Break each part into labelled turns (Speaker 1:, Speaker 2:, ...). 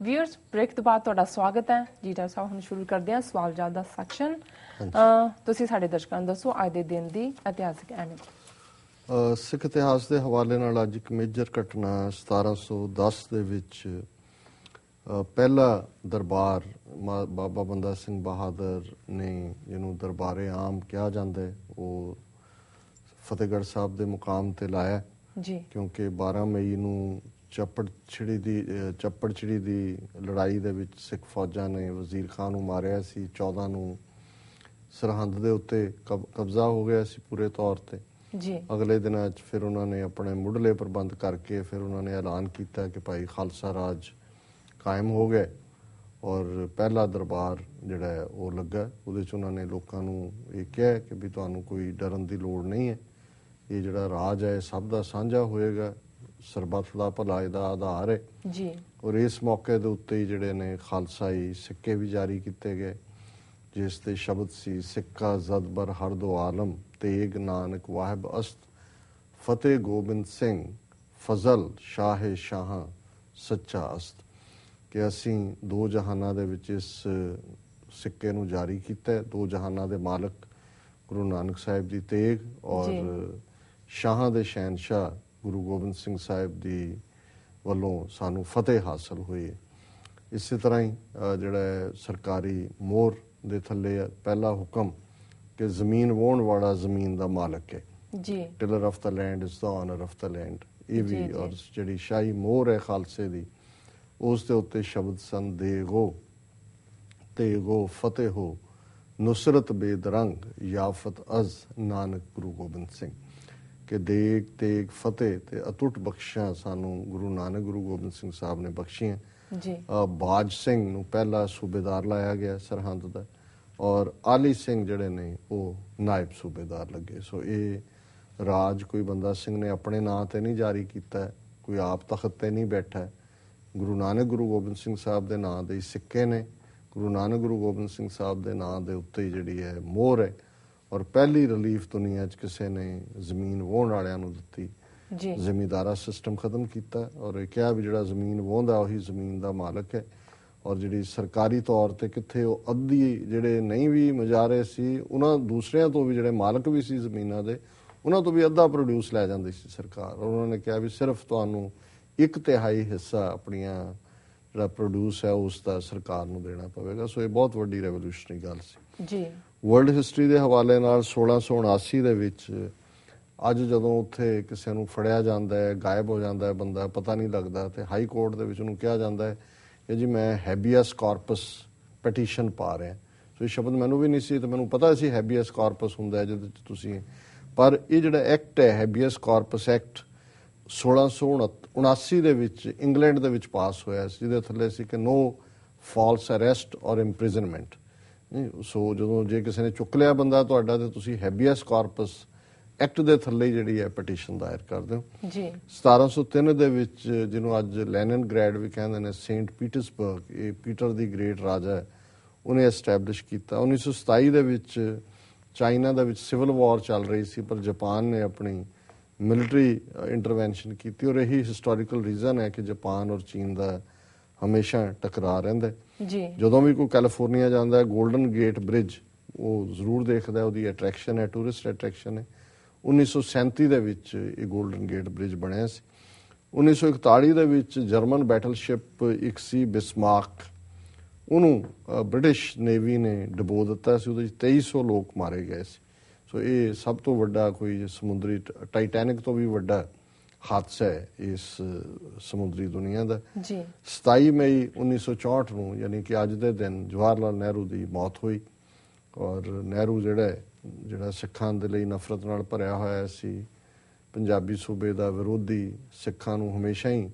Speaker 1: Viewers break ਤੋਂ ਬਾਅਦ ਤੁਹਾਡਾ ਸਵਾਗਤ ਹੈ ਜੀ। ਡਾਕਟਰ ਸਾਹਿਬ ਹੁਣ ਸ਼ੁਰੂ ਕਰਦੇ ਹਾਂ ਸਵਾਲ ਜਵਾਬ ਦਾ ਸੈਕਸ਼ਨ। ਤੁਸੀਂ ਸਾਡੇ ਦਰਸ਼ਕਾਂ ਨੂੰ ਦੱਸੋ ਅੱਜ ਦੇ ਦਿਨ ਦੀ ਇਤਿਹਾਸਕ ਅਹਿਮੀਅਤ।
Speaker 2: ਸਿੱਖ ਇਤਿਹਾਸ ਦੇ ਹਵਾਲੇ ਨਾਲ ਅੱਜ ਇੱਕ ਮੇਜਰ ਘਟਨਾ 1710 ਦੇ ਵਿੱਚ ਪਹਿਲਾ ਦਰਬਾਰ ਬਾਬਾ ਬੰਦਾ ਸਿੰਘ ਬਹਾਦਰ ਨੇ, ਜਿਹਨੂੰ ਦਰਬਾਰੇ ਆਮ ਕਿਹਾ ਜਾਂਦਾ ਹੈ, ਉਹ ਫਤਿਹਗੜ੍ਹ ਸਾਹਿਬ ਦੇ ਮੁਕਾਮ ਤੇ ਲਾਇਆ ਜੀ, ਕਿਉਂਕਿ 12 ਮਈ ਨੂੰ ਚੱਪੜਚਿੜੀ ਦੀ ਲੜਾਈ ਦੇ ਵਿੱਚ ਸਿੱਖ ਫੌਜਾਂ ਨੇ ਵਜ਼ੀਰ ਖਾਨ ਨੂੰ ਮਾਰਿਆ ਸੀ। 14 ਨੂੰ ਸਰਹੰਦ ਦੇ ਉੱਤੇ ਕਬਜ਼ਾ ਹੋ ਗਿਆ ਸੀ ਪੂਰੇ ਤੌਰ ਤੇ ਜੀ। ਅਗਲੇ ਦਿਨਾਂ 'ਚ ਫਿਰ ਉਹਨਾਂ ਨੇ ਆਪਣੇ ਮੁੱਢਲੇ ਪ੍ਰਬੰਧ ਕਰਕੇ ਫਿਰ ਉਹਨਾਂ ਨੇ ਐਲਾਨ ਕੀਤਾ ਕਿ ਭਾਈ ਖਾਲਸਾ ਰਾਜ ਕਾਇਮ ਹੋ ਗਏ ਔਰ ਪਹਿਲਾ ਦਰਬਾਰ ਜਿਹੜਾ ਹੈ ਉਹ ਲੱਗਾ। ਉਹਦੇ 'ਚ ਉਹਨਾਂ ਨੇ ਲੋਕਾਂ ਨੂੰ ਇਹ ਕਿਹਾ ਕਿ ਵੀ ਤੁਹਾਨੂੰ ਕੋਈ ਡਰਨ ਦੀ ਲੋੜ ਨਹੀਂ ਹੈ, ਇਹ ਜਿਹੜਾ ਰਾਜ ਹੈ ਸਭ ਦਾ ਸਾਂਝਾ ਹੋਏਗਾ, ਸਰਬੱਤ ਦਾ ਭਲਾ ਇਹਦਾ ਆਧਾਰ ਹੈ ਜੀ। ਔਰ ਇਸ ਮੌਕੇ ਦੇ ਉੱਤੇ ਹੀ ਜਿਹੜੇ ਨੇ ਖਾਲਸਾਈ ਸਿੱਕੇ ਵੀ ਜਾਰੀ ਕੀਤੇ ਗਏ, ਜਿਸ ਤੇ ਸ਼ਬਦ ਸੀ ਸਿੱਕਾ ਜ਼ਦਬਰ ਹਰ ਦੋ ਆਲਮ, ਤੇਗ ਨਾਨਕ ਵਾਹਿਬ ਅਸਤ, ਫਤਿਹ ਗੋਬਿੰਦ ਸਿੰਘ ਫਜ਼ਲ ਸ਼ਾਹ ਸ਼ਾਹਾਂ ਸੱਚਾ ਅਸਤ, ਕਿ ਅਸੀਂ ਦੋ ਜਹਾਨਾਂ ਦੇ ਵਿੱਚ ਇਸ ਸਿੱਕੇ ਨੂੰ ਜਾਰੀ ਕੀਤਾ। ਦੋ ਜਹਾਨਾਂ ਦੇ ਮਾਲਕ ਗੁਰੂ ਨਾਨਕ ਸਾਹਿਬ ਦੀ ਤੇਗ ਔਰ ਸ਼ਾਹਾਂ ਦੇ ਸ਼ਹਿਨਸ਼ਾਹ ਗੁਰੂ ਗੋਬਿੰਦ ਸਿੰਘ ਸਾਹਿਬ ਦੀ ਵੱਲੋਂ ਸਾਨੂੰ ਫਤਿਹ ਹਾਸਲ ਹੋਈ ਹੈ। ਇਸੇ ਤਰ੍ਹਾਂ ਹੀ ਜਿਹੜਾ ਸਰਕਾਰੀ ਮੋਹਰ ਦੇ ਥੱਲੇ ਪਹਿਲਾ ਹੁਕਮ ਕਿ ਜ਼ਮੀਨ ਵਾਹੁਣ ਵਾਲਾ ਜ਼ਮੀਨ ਦਾ ਮਾਲਕ ਹੈ ਜੀ, tiller of the land is the owner of the land, ਇਹ ਵੀ ਔਰ ਜਿਹੜੀ ਸ਼ਾਹੀ ਮੋਹਰ ਹੈ ਖਾਲਸੇ ਦੀ, ਉਸ ਦੇ ਉੱਤੇ ਸ਼ਬਦ ਸਨ ਦੇਗੋ ਤੇਗੋ ਫਤਿਹ ਹੋ ਨੁਸਰਤ ਬੇਦਰੰਗ ਯਾਫਤ ਅਜ਼ ਨਾਨਕ ਗੁਰੂ ਗੋਬਿੰਦ ਸਿੰਘ, ਕਿ ਦੇਗ ਤੇਗ ਫਤਿਹ ਤੇ ਅਟੁੱਟ ਬਖਸ਼ਾਂ ਸਾਨੂੰ ਗੁਰੂ ਨਾਨਕ ਗੁਰੂ ਗੋਬਿੰਦ ਸਿੰਘ ਸਾਹਿਬ ਨੇ ਬਖਸ਼ੀਆਂ ਜੀ। ਬਾਜ ਸਿੰਘ ਨੂੰ ਪਹਿਲਾ ਸੂਬੇਦਾਰ ਲਾਇਆ ਗਿਆ ਸਰਹੰਦ ਦਾ ਔਰ ਆਲੀ ਸਿੰਘ ਜਿਹੜੇ ਨੇ ਉਹ ਨਾਇਬ ਸੂਬੇਦਾਰ ਲੱਗੇ। ਸੋ ਇਹ ਰਾਜ ਕੋਈ ਬੰਦਾ ਸਿੰਘ ਨੇ ਆਪਣੇ ਨਾਂ ਤੇ ਨਹੀਂ ਜਾਰੀ ਕੀਤਾ, ਕੋਈ ਆਪ ਤਖਤ ਤੇ ਨਹੀਂ ਬੈਠਾ, ਗੁਰੂ ਨਾਨਕ ਗੁਰੂ ਗੋਬਿੰਦ ਸਿੰਘ ਸਾਹਿਬ ਦੇ ਨਾਂ ਦੇ ਸਿੱਕੇ ਨੇ, ਗੁਰੂ ਨਾਨਕ ਗੁਰੂ ਗੋਬਿੰਦ ਸਿੰਘ ਸਾਹਿਬ ਦੇ ਨਾਂ ਦੇ ਉੱਤੇ ਜਿਹੜੀ ਹੈ ਮੋਹਰ ਹੈ। ਔਰ ਪਹਿਲੀ ਰਿਲੀਫ ਦੁਨੀਆ 'ਚ ਕਿਸੇ ਨੇ ਜ਼ਮੀਨ ਵਾਹੁਣ ਵਾਲਿਆਂ ਨੂੰ ਦਿੱਤੀ, ਜ਼ਮੀਂਦਾਰਾ ਸਿਸਟਮ ਖਤਮ ਕੀਤਾ ਔਰ ਇਹ ਕਿਹਾ ਵੀ ਜਿਹੜਾ ਜ਼ਮੀਨ ਵਾਹੁੰਦਾ ਉਹੀ ਜ਼ਮੀਨ ਦਾ ਮਾਲਕ ਹੈ। ਔਰ ਜਿਹੜੀ ਸਰਕਾਰੀ ਤੌਰ ਤੇ ਕਿੱਥੇ ਉਹ ਅੱਧੀ ਜਿਹੜੇ ਨਹੀਂ ਵੀ ਮੁਜਾਰੇ ਸੀ, ਉਹਨਾਂ ਦੂਸਰਿਆਂ ਤੋਂ ਵੀ ਜਿਹੜੇ ਮਾਲਕ ਵੀ ਸੀ ਜ਼ਮੀਨਾਂ ਦੇ, ਉਹਨਾਂ ਤੋਂ ਵੀ ਅੱਧਾ ਪ੍ਰੋਡਿਊਸ ਲੈ ਜਾਂਦੀ ਸੀ ਸਰਕਾਰ। ਔਰ ਉਹਨਾਂ ਨੇ ਕਿਹਾ ਵੀ ਸਿਰਫ ਤੁਹਾਨੂੰ 1/3 ਹਿੱਸਾ ਆਪਣੀਆਂ ਜਿਹੜਾ ਪ੍ਰੋਡਿਊਸ ਹੈ ਉਸ ਦਾ ਸਰਕਾਰ ਨੂੰ ਦੇਣਾ ਪਵੇਗਾ। ਸੋ ਇਹ ਬਹੁਤ ਵੱਡੀ ਰੈਵੋਲੂਸ਼ਨਰੀ ਗੱਲ ਸੀ ਜੀ। ਵਰਲਡ ਹਿਸਟਰੀ ਦੇ ਹਵਾਲੇ ਨਾਲ 1679 ਦੇ ਵਿੱਚ ਅੱਜ ਜਦੋਂ ਉੱਥੇ ਕਿਸੇ ਨੂੰ ਫੜਿਆ ਜਾਂਦਾ ਹੈ, ਗਾਇਬ ਹੋ ਜਾਂਦਾ ਹੈ ਬੰਦਾ, ਪਤਾ ਨਹੀਂ ਲੱਗਦਾ, ਤੇ ਹਾਈ ਕੋਰਟ ਦੇ ਵਿੱਚ ਉਹਨੂੰ ਕਿਹਾ ਜਾਂਦਾ ਹੈ ਕਿ ਜੀ ਮੈਂ ਹੈਬੀਅਸ ਕਾਰਪਸ ਪਟੀਸ਼ਨ ਪਾ ਰਿਹਾ। ਸੋ ਇਹ ਸ਼ਬਦ ਮੈਨੂੰ ਵੀ ਨਹੀਂ ਸੀ ਤੇ ਮੈਨੂੰ ਪਤਾ ਸੀ ਹੈਬੀਅਸ ਕਾਰਪਸ ਹੁੰਦਾ ਹੈ ਜਿਹਦੇ 'ਚ ਤੁਸੀਂ, ਪਰ ਇਹ ਜਿਹੜਾ ਐਕਟ ਹੈ ਹੈਬੀਅਸ ਕਾਰਪਸ ਐਕਟ 1679 ਦੇ ਵਿੱਚ ਇੰਗਲੈਂਡ ਦੇ ਵਿੱਚ ਪਾਸ ਹੋਇਆ ਸੀ, ਜਿਹਦੇ ਥੱਲੇ ਸੀ ਕਿ ਨੋ ਫਾਲਸ ਅਰੈਸਟ ਔਰ ਇੰਪ੍ਰਿਜ਼ਨਮੈਂਟ। ਸੋ ਜਦੋਂ ਜੇ ਕਿਸੇ ਨੇ ਚੁੱਕ ਲਿਆ ਬੰਦਾ ਤੁਹਾਡਾ ਤੇ ਤੁਸੀਂ ਹੈਬੀਅਸ ਕਾਰਪਸ ਐਕਟ ਦੇ ਥੱਲੇ ਜਿਹੜੀ ਹੈ ਪਟੀਸ਼ਨ ਦਾਇਰ ਕਰਦੇ ਹੋ ਜੀ। 1703 ਦੇ ਵਿੱਚ, ਜਿਹਨੂੰ ਅੱਜ ਲੈਨਿਨਗ੍ਰੈਡ ਵੀ ਕਹਿੰਦੇ ਨੇ, ਸੇਂਟ ਪੀਟਰਸਬਰਗ, ਇਹ ਪੀਟਰ ਦੀ ਗ੍ਰੇਟ ਰਾਜਾ ਹੈ, ਉਹਨੇ ਐਸਟੈਬਲਿਸ਼ ਕੀਤਾ। 1927 ਦੇ ਵਿੱਚ ਚਾਈਨਾ ਦੇ ਵਿੱਚ ਸਿਵਲ ਵਾਰ ਚੱਲ ਰਹੀ ਸੀ, ਪਰ ਜਾਪਾਨ ਨੇ ਆਪਣੀ ਮਿਲਟਰੀ ਇੰਟਰਵੈਂਸ਼ਨ ਕੀਤੀ ਔਰ ਇਹੀ ਹਿਸਟੋਰੀਕਲ ਰੀਜ਼ਨ ਹੈ ਕਿ ਜਾਪਾਨ ਔਰ ਚੀਨ ਦਾ ਹਮੇਸ਼ਾ ਟਕਰਾਅ ਰਹਿੰਦਾ ਜੀ। ਜਦੋਂ ਵੀ ਕੋਈ ਕੈਲੀਫੋਰਨੀਆ ਜਾਂਦਾ ਹੈ, ਗੋਲਡਨ ਗੇਟ ਬ੍ਰਿਜ ਉਹ ਜ਼ਰੂਰ ਦੇਖਦਾ, ਉਹਦੀ ਅਟਰੈਕਸ਼ਨ ਹੈ, ਟੂਰਿਸਟ ਅਟਰੈਕਸ਼ਨ ਹੈ। 1937 ਦੇ ਵਿੱਚ ਇਹ ਗੋਲਡਨ ਗੇਟ ਬ੍ਰਿਜ ਬਣਿਆ ਸੀ। 1941 ਦੇ ਵਿੱਚ ਜਰਮਨ ਬੈਟਲਸ਼ਿਪ ਇੱਕ ਸੀ ਬਿਸਮਾਰਕ, ਉਹਨੂੰ ਬ੍ਰਿਟਿਸ਼ ਨੇਵੀ ਨੇ ਡੁਬੋ ਦਿੱਤਾ ਸੀ, ਉਹਦੇ 'ਚ 2300 ਲੋਕ ਮਾਰੇ ਗਏ ਸੀ। ਸੋ ਇਹ ਸਭ ਤੋਂ ਵੱਡਾ ਕੋਈ ਸਮੁੰਦਰੀ, ਟਾਈਟੈਨਿਕ ਤੋਂ ਵੀ ਵੱਡਾ ਹਾਦਸਾ ਹੈ ਇਸ ਸਮੁੰਦਰੀ ਦੁਨੀਆ ਦਾ ਜੀ। 27 ਮਈ 1964 ਨੂੰ, ਯਾਨੀ ਕਿ ਅੱਜ ਦੇ ਦਿਨ, ਜਵਾਹਰ ਲਾਲ ਨਹਿਰੂ ਦੀ ਮੌਤ ਹੋਈ। ਔਰ ਨਹਿਰੂ ਜਿਹੜਾ ਸਿੱਖਾਂ ਦੇ ਲਈ ਨਫ਼ਰਤ ਨਾਲ ਭਰਿਆ ਹੋਇਆ ਸੀ, ਪੰਜਾਬੀ ਸੂਬੇ ਦਾ ਵਿਰੋਧੀ, ਸਿੱਖਾਂ ਨੂੰ ਹਮੇਸ਼ਾ ਹੀ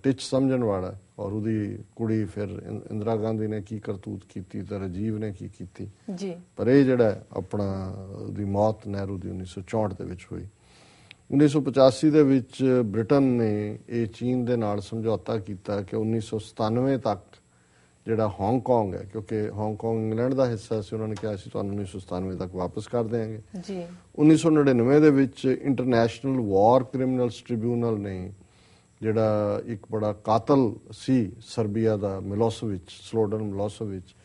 Speaker 2: ਟਿੱਚ ਸਮਝਣ ਵਾਲਾ, ਔਰ ਉਹਦੀ ਕੁੜੀ ਫਿਰ ਇੰਦਰਾ ਗਾਂਧੀ ਨੇ ਕੀ ਕਰਤੂਤ ਕੀਤੀ ਤੇ ਰਾਜੀਵ ਨੇ ਕੀ ਕੀਤੀ ਜੀ। ਪਰ ਇਹ ਜਿਹੜਾ ਆਪਣਾ ਉਹਦੀ ਮੌਤ ਨਹਿਰੂ ਦੀ 1964 ਦੇ ਵਿੱਚ ਹੋਈ। 1985 ਦੇ ਵਿੱਚ ਬ੍ਰਿਟਨ ਨੇ ਇਹ ਚੀਨ ਦੇ ਨਾਲ ਸਮਝੌਤਾ ਕੀਤਾ ਕਿ 1997 ਤੱਕ ਜਿਹੜਾ ਹਾਂਗਕਾਂਗ ਹੈ, ਕਿਉਂਕਿ ਹਾਂਗਕਾਂਗ ਇੰਗਲੈਂਡ ਦਾ ਹਿੱਸਾ ਸੀ, ਉਹਨਾਂ ਨੇ ਕਿਹਾ ਸੀ ਤੁਹਾਨੂੰ 1997 ਤੱਕ ਵਾਪਸ ਕਰ ਦੇਵਾਂਗੇ ਜੀ। 1999 ਦੇ ਵਿੱਚ ਇੰਟਰਨੈਸ਼ਨਲ ਵਾਰ ਕ੍ਰਿਮੀਨਲਸ ਟ੍ਰਿਬਿਊਨਲ ਨੇ ਜਿਹੜਾ ਇੱਕ ਬੜਾ ਕਾਤਲ ਸੀ ਸਰਬੀਆ ਦਾ ਸਲੋਡਨ ਮਿਲੋਸੇਵਿਚ,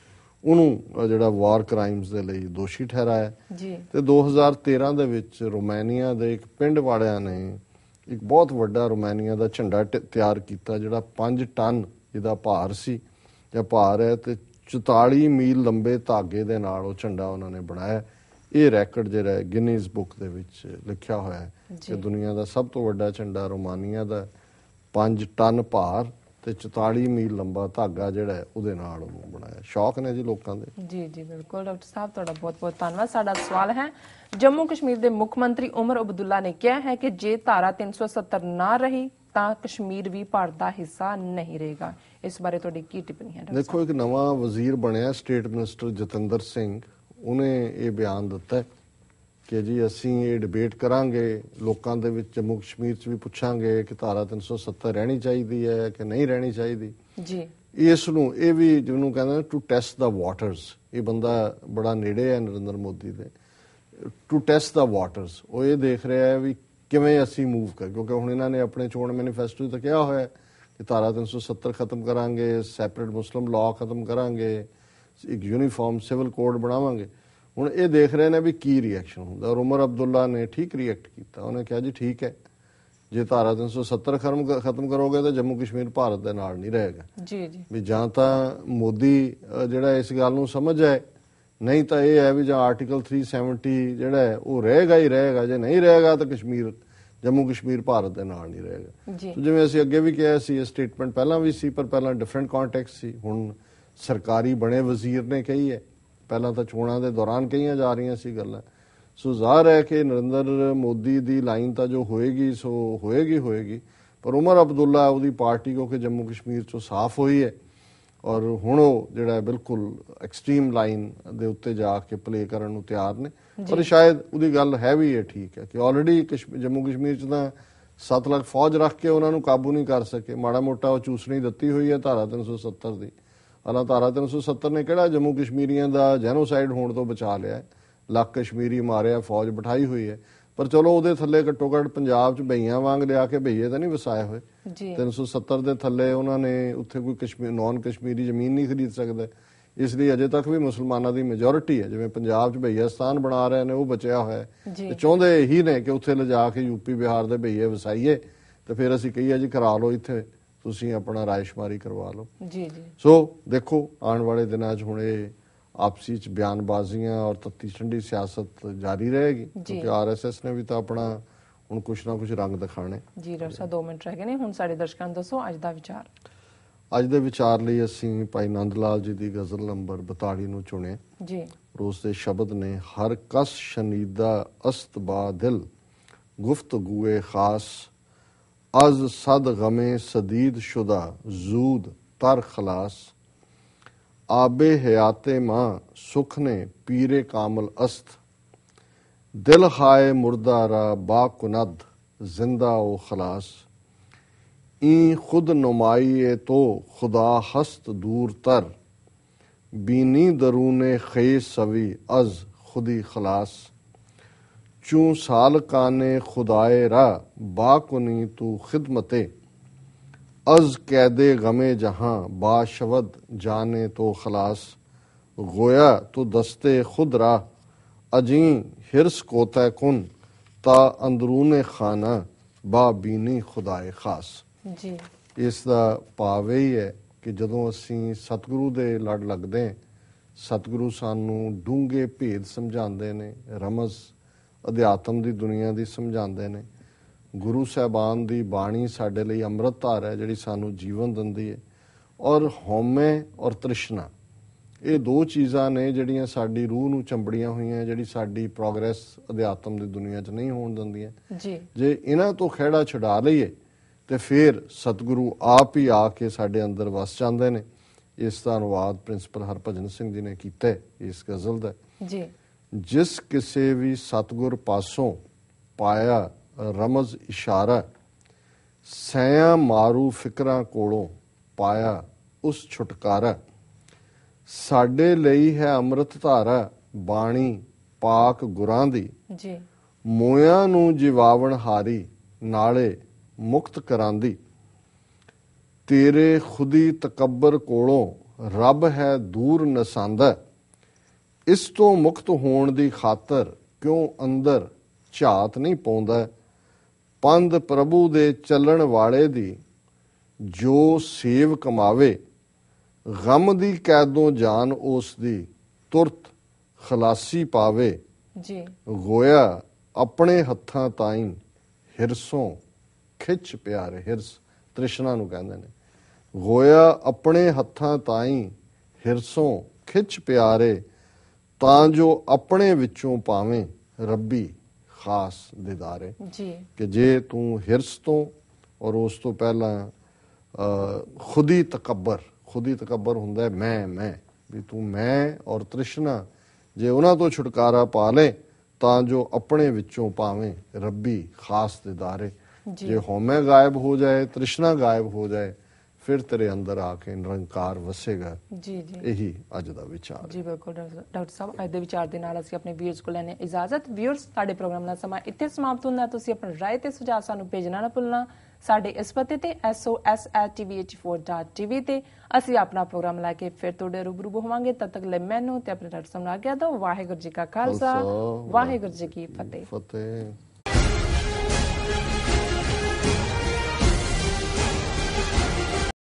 Speaker 2: ਉਹਨੂੰ ਜਿਹੜਾ ਵਾਰ ਕ੍ਰਾਈਮਸ ਦੇ ਲਈ ਦੋਸ਼ੀ ਠਹਿਰਾਇਆ
Speaker 1: ਜੀ।
Speaker 2: ਤੇ 2013 ਦੇ ਵਿੱਚ ਰੋਮਾਨੀਆ ਦੇ ਇੱਕ ਪਿੰਡ ਵਾਲਿਆਂ ਨੇ ਇੱਕ ਬਹੁਤ ਵੱਡਾ ਰੋਮਾਨੀਆ ਦਾ ਝੰਡਾ ਤਿਆਰ ਕੀਤਾ, ਜਿਹੜਾ 5 ਟਨ ਇਹਦਾ ਭਾਰ ਸੀ ਜਾਂ ਭਾਰ ਹੈ, ਤੇ 44 ਮੀਲ ਲੰਬੇ ਧਾਗੇ ਦੇ ਨਾਲ ਉਹ ਝੰਡਾ ਉਹਨਾਂ ਨੇ ਬਣਾਇਆ। ਇਹ ਰੈਕਡ ਜਿਹੜਾ ਹੈ ਗਿਨੀਜ਼ ਬੁੱਕ ਦੇ ਵਿੱਚ ਲਿਖਿਆ ਹੋਇਆ ਹੈ ਕਿ ਦੁਨੀਆ ਦਾ ਸਭ ਤੋਂ ਵੱਡਾ ਝੰਡਾ ਰੋਮਾਨੀਆ ਦਾ 5 ਟਨ ਭਾਰ ਤੇ 44 ਮੀਲ ਲੰਬਾ ਧਾਗਾ ਜਿਹੜਾ ਹੈ ਉਹਦੇ ਨਾਲ ਉਹਨੂੰ ਬਣਾਇਆ। ਸ਼ੌਕ ਨੇ ਜੀ ਲੋਕਾਂ ਦੇ।
Speaker 1: ਜੀ ਜੀ ਬਿਲਕੁਲ ਡਾਕਟਰ ਸਾਹਿਬ, ਤੁਹਾਡਾ ਬਹੁਤ ਬਹੁਤ ਧੰਨਵਾਦ। ਸਾਡਾ ਸਵਾਲ ਹੈ, ਜੰਮੂ ਕਸ਼ਮੀਰ ਦੇ ਮੁੱਖ ਮੰਤਰੀ ਉਮਰ ਅਬਦੁੱਲਾ ਨੇ ਕਿਹਾ ਹੈ ਕਿ ਜੇ ਧਾਰਾ 370 ਨਾ ਰਹੀ ਤਾਂ ਕਸ਼ਮੀਰ ਵੀ ਭਾਰਤ ਦਾ ਹਿੱਸਾ ਨਹੀਂ ਰਹੇਗਾ। ਇਸ ਬਾਰੇ ਤੁਹਾਡੀ ਕੀ ਟਿੱਪਣੀ ਹੈ?
Speaker 2: ਦੇਖੋ, ਇੱਕ ਨਵਾਂ ਵਜ਼ੀਰ ਬਣਿਆ ਸਟੇਟ ਮਿਨਿਸਟਰ ਜਤਿੰਦਰ ਸਿੰਘ, ਉਹਨੇ ਇਹ ਬਿਆਨ ਦਿੱਤਾ ਕਿ ਜੀ ਅਸੀਂ ਇਹ ਡਿਬੇਟ ਕਰਾਂਗੇ, ਲੋਕਾਂ ਦੇ ਵਿੱਚ ਜੰਮੂ ਕਸ਼ਮੀਰ 'ਚ ਵੀ ਪੁੱਛਾਂਗੇ ਕਿ ਧਾਰਾ 370 ਰਹਿਣੀ ਚਾਹੀਦੀ ਹੈ ਕਿ ਨਹੀਂ ਰਹਿਣੀ ਚਾਹੀਦੀ ਜੀ। ਇਸ ਨੂੰ ਇਹ ਵੀ ਜਿਹਨੂੰ ਕਹਿੰਦੇ ਟੂ ਟੈਸਟ ਦਾ ਵਾਟਰਸ, ਇਹ ਬੰਦਾ ਬੜਾ ਨੇੜੇ ਹੈ ਨਰਿੰਦਰ ਮੋਦੀ ਦੇ, ਟੂ ਟੈਸਟ ਦਾ ਵਾਟਰਸ। ਉਹ ਇਹ ਦੇਖ ਰਿਹਾ ਹੈ ਵੀ ਕਿਵੇਂ ਅਸੀਂ ਮੂਵ ਕਰ, ਕਿਉਂਕਿ ਹੁਣ ਇਹਨਾਂ ਨੇ ਆਪਣੇ ਚੋਣ ਮੈਨੀਫੈਸਟੋ 'ਚ ਕਿਹਾ ਹੋਇਆ ਕਿ ਧਾਰਾ 370 ਖਤਮ ਕਰਾਂਗੇ, ਸੈਪਰੇਟ ਮੁਸਲਿਮ ਲਾਅ ਖਤਮ ਕਰਾਂਗੇ, ਇੱਕ ਯੂਨੀਫਾਰਮ ਸਿਵਲ ਕੋਡ ਬਣਾਵਾਂਗੇ। ਹੁਣ ਇਹ ਦੇਖ ਰਹੇ ਨੇ ਵੀ ਕੀ ਰਿਐਕਸ਼ਨ ਹੁੰਦਾ, ਔਰ ਉਮਰ ਅਬਦੁੱਲਾ ਨੇ ਠੀਕ ਰਿਐਕਟ ਕੀਤਾ। ਉਹਨੇ ਕਿਹਾ ਜੀ ਠੀਕ ਹੈ, ਜੇ ਧਾਰਾ 370 ਖਤਮ ਕਰੋਗੇ ਤਾਂ ਜੰਮੂ ਕਸ਼ਮੀਰ ਭਾਰਤ ਦੇ ਨਾਲ ਨਹੀਂ ਰਹੇਗਾ ਜੀ ਜੀ। ਵੀ ਜਾਂ ਤਾਂ ਮੋਦੀ ਜਿਹੜਾ ਇਸ ਗੱਲ ਨੂੰ ਸਮਝ ਹੈ, ਨਹੀਂ ਤਾਂ ਇਹ ਹੈ ਵੀ ਜਾਂ ਆਰਟੀਕਲ 370 ਜਿਹੜਾ ਹੈ ਉਹ ਰਹੇਗਾ ਹੀ ਰਹੇਗਾ, ਜੇ ਨਹੀਂ ਰਹੇਗਾ ਤਾਂ ਜੰਮੂ ਕਸ਼ਮੀਰ ਭਾਰਤ ਦੇ ਨਾਲ ਨਹੀਂ ਰਹੇਗਾ। ਜਿਵੇਂ ਅਸੀਂ ਅੱਗੇ ਵੀ ਕਿਹਾ ਸੀ, ਇਹ ਸਟੇਟਮੈਂਟ ਪਹਿਲਾਂ ਵੀ ਸੀ, ਪਰ ਪਹਿਲਾਂ ਡਿਫਰੈਂਟ ਕੰਟੈਕਸਟ ਸੀ, ਹੁਣ ਸਰਕਾਰੀ ਬਣੇ ਵਜ਼ੀਰ ਨੇ ਕਹੀ ਹੈ, ਪਹਿਲਾਂ ਤਾਂ ਚੋਣਾਂ ਦੇ ਦੌਰਾਨ ਕਹੀਆਂ ਜਾ ਰਹੀਆਂ ਸੀ ਗੱਲਾਂ। ਸੋ ਜ਼ਾਹਰ ਹੈ ਕਿ ਨਰਿੰਦਰ ਮੋਦੀ ਦੀ ਲਾਈਨ ਤਾਂ ਜੋ ਹੋਏਗੀ ਸੋ ਹੋਏਗੀ, ਪਰ ਉਮਰ ਅਬਦੁੱਲਾ ਉਹਦੀ ਪਾਰਟੀ ਕਿਉਂਕਿ ਜੰਮੂ ਕਸ਼ਮੀਰ ਚੋਂ ਸਾਫ਼ ਹੋਈ ਹੈ, ਔਰ ਹੁਣ ਉਹ ਜਿਹੜਾ ਬਿਲਕੁਲ ਐਕਸਟ੍ਰੀਮ ਲਾਈਨ ਦੇ ਉੱਤੇ ਜਾ ਕੇ ਪਲੇ ਕਰਨ ਨੂੰ ਤਿਆਰ ਨੇ। ਪਰ ਸ਼ਾਇਦ ਉਹਦੀ ਗੱਲ ਹੈ ਵੀ ਇਹ ਠੀਕ ਹੈ ਕਿ ਆਲਰੇਡੀ ਜੰਮੂ ਕਸ਼ਮੀਰ 'ਚ ਤਾਂ 7 ਲੱਖ ਫੌਜ ਰੱਖ ਕੇ ਉਹਨਾਂ ਨੂੰ ਕਾਬੂ ਨਹੀਂ ਕਰ ਸਕੇ, ਮਾੜਾ ਮੋਟਾ ਉਹ ਚੂਸਣੀ ਦਿੱਤੀ ਹੋਈ ਹੈ ਧਾਰਾ 370 ਦੀ। ਹਾਲਾਂ ਧਾਰਾ 370 ਨੇ ਕਿਹੜਾ ਜੰਮੂ ਕਸ਼ਮੀਰੀਆਂ ਦਾ ਜੈਨੋਸਾਈਡ ਹੋਣ ਤੋਂ ਬਚਾ ਲਿਆ, ਲੱਖ ਕਸ਼ਮੀਰੀ ਮਾਰਿਆ, ਫੌਜ ਬਿਠਾਈ ਹੋਈ ਹੈ, ਪਰ ਚਲੋ ਉਹਦੇ ਥੱਲੇ ਘੱਟੋ ਘੱਟ ਪੰਜਾਬ 'ਚ ਬਈਆਂ ਵਾਂਗ ਲਿਆ ਕੇ ਬਈਏ ਤਾਂ ਨਹੀਂ ਵਸਾਏ ਹੋਏ। 370 ਦੇ ਥੱਲੇ ਉਹਨਾਂ ਨੇ ਉੱਥੇ ਕੋਈ ਨੌਨ ਕਸ਼ਮੀਰੀ ਜ਼ਮੀਨ ਨਹੀਂ ਖਰੀਦ ਸਕਦਾ, ਇਸ ਲਈ ਅਜੇ ਤੱਕ ਵੀ ਮੁਸਲਮਾਨਾਂ ਦੀ ਮੈਜੋਰਿਟੀ ਹੈ। ਜਿਵੇਂ ਪੰਜਾਬ 'ਚ ਬਈਆਸਤਾਨ ਬਣਾ ਰਹੇ ਨੇ ਉਹ ਬਚਿਆ ਹੋਇਆ ਤੇ ਚਾਹੁੰਦੇ ਇਹੀ ਨੇ ਕਿ ਉੱਥੇ ਲਿਜਾ ਕੇ ਯੂਪੀ ਬਿਹਾਰ ਦੇ ਬਈਏ ਵਸਾਈਏ ਤੇ ਫਿਰ ਅਸੀਂ ਕਹੀਏ ਜੀ ਕਰਾ ਲਓ, ਇੱਥੇ ਤੁਸੀਂ ਆਪਣਾ ਰਾਇਸ਼ਮਾਰੀ ਕਰਵਾ ਲਓ ਜੀ। ਸੋ ਦੇਖੋ ਆਉਣ ਵਾਲੇ ਦਿਨਾਂ 'ਚ ਹੁਣ ਇਹ ਆਪਸੀ ਚ ਬਿਆਨਬਾਜ਼ੀਆਂ ਔਰ ਤੱਤੀ ਠੰਡੀ ਸਿਆਸਤ ਜਾਰੀ ਰਹੇਗੀ, ਕਿਉਂਕਿ ਆਰਐਸਐਸ ਨੇ ਵੀ ਤਾਂ ਆਪਣਾ ਹੁਣ ਕੁਛ ਨਾ ਕੁਛ ਰੰਗ ਦਿਖਾਣੇ ਜੀ। ਡਾਕਟਰ ਸਾਹਿਬ 2 ਮਿੰਟ ਰਹਿ ਗਏ ਨੇ, ਹੁਣ ਸਾਡੇ ਦਰਸ਼ਕਾਂ ਨੂੰ ਦੱਸੋ ਅੱਜ ਦਾ ਵਿਚਾਰ। ਅੱਜ ਦੇ ਵਿਚਾਰ ਲਈ ਅਸੀਂ ਭਾਈ ਨੰਦ ਲਾਲ ਜੀ ਦੀ ਗਜ਼ਲ ਨੰਬਰ 42 ਨੂੰ ਚੁਣਿਆ ਜੀ। ਉਸ ਦੇ ਸ਼ਬਦ ਨੇ, ਹਰ ਕਸ ਸ਼ਨੀਦਾ ਅਸਤ ਬਾ ਦਿਲ ਗੁਫ਼ਤਗੂਏ ਖਾਸ ਅਜ਼ ਸਦ ਗਮੇ ਸਦੀਦ ਸ਼ੁਦਾ ਜ਼ੂਦ ਤਰ ਖਲਾਸ आबे हयाते माँ सुख ने पीरे कामल अस्त दिल हाय मुर्दा रा बाकुनद जिंदा ओ खलास ई खुद नुमाई तो खुदा हस्त दूर तर बीनी दरूने खे सवी अज खुदी खलास चूं साल काने खुदाए रा बाकुनी तू खिदमते अज कैदे गमे जहां बाशवद जाने तो खलास गोया तो दस्ते खुद रा अजी हिरस कोता कुन ता अंदरूने खाना बा बीनी खुदाए खास जी। इस दा भाव यही है कि जदों असी सतगुरु दे लड़ लगदे, सतगुरु सानू डूंगे भेद समझाते ने, रमज अध्यात्म दी दुनिया दी समझाते ने। गुरु साहबान दी बाणी साडे लई अमृत धार है जिहड़ी सानू जीवन दिंदी है, और हौमे और तृष्णा ये 2 चीज़ां ने जिहड़ियां साडी रूह नू चंबड़ियां होईयां, जिहड़ी साडी प्रोग्रेस अध्यात्म दी दुनिया च नहीं होण दिंदियां जी। जे इन्हां तो खिहड़ा छुड़ा लईए ते फिर सतगुरु आप ही आके साडे अंदर वस जांदे ने। इस दा अनुवाद प्रिंसिपल हरभजन सिंह जी ने कीता इस गज़ल दा जी। जिस किसे भी सतगुर पासों पाया रमज इशारा सैया मारू फिकरां कोलों पाया उस छुटकारा साडे लई है अमृत धारा बाणी पाक गुरां दी जी। मोया नू जिवावण हारी नाले मुक्त करांदी ਤੇਰੇ ਖੁਦੀ ਤਕੱਬਰ ਕੋਲੋਂ ਰੱਬ ਹੈ ਦੂਰ ਨਸਾਂਦਾ, ਇਸ ਤੋਂ ਮੁਕਤ ਹੋਣ ਦੀ ਖਾਤਰ ਕਿਉਂ ਅੰਦਰ ਝਾਤ ਨਹੀਂ ਪਾਉਂਦਾ। ਪੰਧ ਪ੍ਰਭੂ ਦੇ ਚੱਲਣ ਵਾਲੇ ਦੀ ਜੋ ਸੇਵ ਕਮਾਵੇ, ਗਮ ਦੀ ਕੈਦੋਂ ਜਾਨ ਉਸ ਦੀ ਤੁਰਤ ਖਲਾਸੀ ਪਾਵੇ।
Speaker 1: ਜੀ
Speaker 2: ਗੋਇਆ ਆਪਣੇ ਹੱਥਾਂ ਤਾਈਂ ਹਿਰਸੋਂ ਖਿੱਚ ਪਿਆਰੇ, ਹਿਰਸ ਤ੍ਰਿਸ਼ਨਾ ਨੂੰ ਕਹਿੰਦੇ ਨੇ। ਗੋਇਆ ਆਪਣੇ ਹੱਥਾਂ ਤਾਈਂ ਹਿਰਸੋਂ ਖਿੱਚ ਪਿਆਰੇ, ਤਾਂ ਜੋ ਆਪਣੇ ਵਿੱਚੋਂ ਪਾਵੇਂ ਰੱਬੀ ਖਾਸ ਦਿਦਾਰੇ।
Speaker 1: ਜੀ
Speaker 2: ਕਿ ਜੇ ਤੂੰ ਹਿਰਸ ਤੋਂ ਔਰ ਉਸ ਤੋਂ ਪਹਿਲਾਂ ਖੁਦੀ ਤਕੱਬਰ ਹੁੰਦਾ ਹੈ ਮੈਂ ਵੀ ਤੂੰ ਮੈਂ ਔਰ ਤ੍ਰਿਸ਼ਨਾ, ਜੇ ਉਹਨਾਂ ਤੋਂ ਛੁਟਕਾਰਾ ਪਾ ਲੈ ਤਾਂ ਜੋ ਆਪਣੇ ਵਿੱਚੋਂ ਪਾਵੇਂ ਰੱਬੀ ਖਾਸ ਦਿਦਾਰੇ। ਜੇ ਹਉਮੈ ਗਾਇਬ ਹੋ ਜਾਏ, ਤ੍ਰਿਸ਼ਨਾ ਗਾਇਬ ਹੋ ਜਾਏ, ਫਿਰ ਤੇਰੇ ਅੰਦਰ ਆ ਕੇ ਨਿਰੰਕਾਰ ਵਸੇਗਾ।
Speaker 1: ਜੀ ਜੀ
Speaker 2: ਇਹੀ ਅੱਜ ਦਾ ਵਿਚਾਰ।
Speaker 1: ਜੀ ਬਿਲਕੁਲ ਡਾਕਟਰ ਸਾਹਿਬ, ਅੱਜ ਦੇ ਵਿਚਾਰ ਦੇ ਨਾਲ ਅਸੀਂ ਆਪਣੇ ਵੀਅਰਸ ਕੋਲ ਲੈਣੇ ਇਜਾਜ਼ਤ। ਵੀਅਰਸ, ਸਾਡੇ ਪ੍ਰੋਗਰਾਮ ਦਾ ਸਮਾਂ ਇੱਥੇ ਸਮਾਪਤ ਹੁੰਦਾ। ਤੁਸੀਂ ਆਪਣੀ ਰਾਏ ਤੇ ਸੁਝਾਅ ਸਾਨੂੰ ਭੇਜਣਾ ਨਾ ਭੁੱਲਣਾ। ਸਾਡੇ ਇਸ ਪਤੇ ਤੇ sos@tvh4.tv ਤੇ ਅਸੀਂ ਆਪਣਾ ਪ੍ਰੋਗਰਾਮ ਲੈ ਕੇ ਫਿਰ ਤੁਹਾਡੇ ਰੂਬਰੂ ਹੋਵਾਂਗੇ। ਤਦ ਤੱਕ ਲਈ ਮੈਨੂੰ ਤੇ ਆਪਣੇ ਡਾਕਟਰ ਸਾਹਿਬ ਨੂੰ ਆਗਿਆ ਦਿਓ। ਵਾਹਿਗੁਰੂ ਜੀ ਕਾ ਖਾਲਸਾ, ਵਾਹਿਗੁਰੂ ਜੀ ਕੀ ਫਤਿਹ।